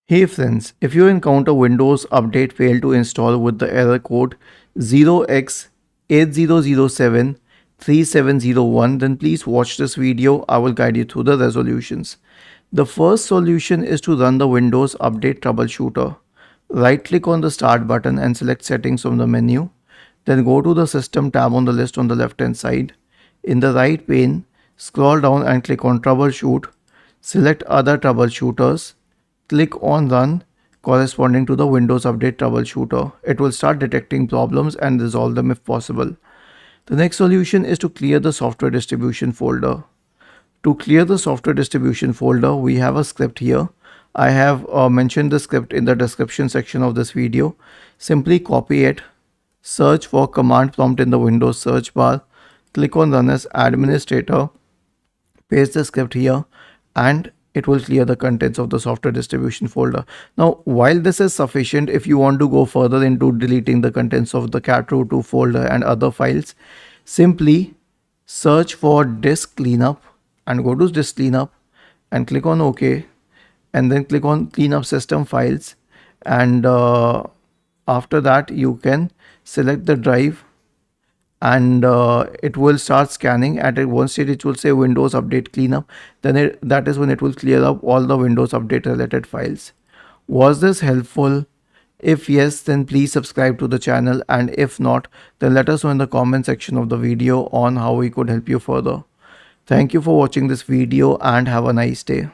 Hey friends, if you encounter Windows update failed to install with the error code 0x80073701, then please watch this video. I will guide you through the resolutions. The first solution is to run the Windows Update Troubleshooter. Right click on the Start button and select Settings from the menu. Then go to the System tab on the list on the left hand side. In the right pane, scroll down and click on Troubleshoot. Select Other Troubleshooters. Click on Run corresponding to the Windows Update Troubleshooter. It will start detecting problems and resolve them if possible. The next solution is to clear the software distribution folder. To clear the software distribution folder, we have a script here. I have mentioned the script in the description section of this video. Simply copy it, search for command prompt in the Windows search bar, click on Run as Administrator, paste the script here, and it will clear the contents of the software distribution folder. Now, while this is sufficient, if you want to go further into deleting the contents of the cat2 folder and other files, simply search for disk cleanup and go to disk cleanup and click on OK, and then click on cleanup system files, and after that you can select the drive, and it will start scanning. At one stage it will say Windows Update Cleanup, then that is when it will clear up all the Windows Update related files. Was this helpful? If yes, then please subscribe to the channel, and if not, then let us know in the comment section of the video on how we could help you further. Thank you for watching this video and have a nice day.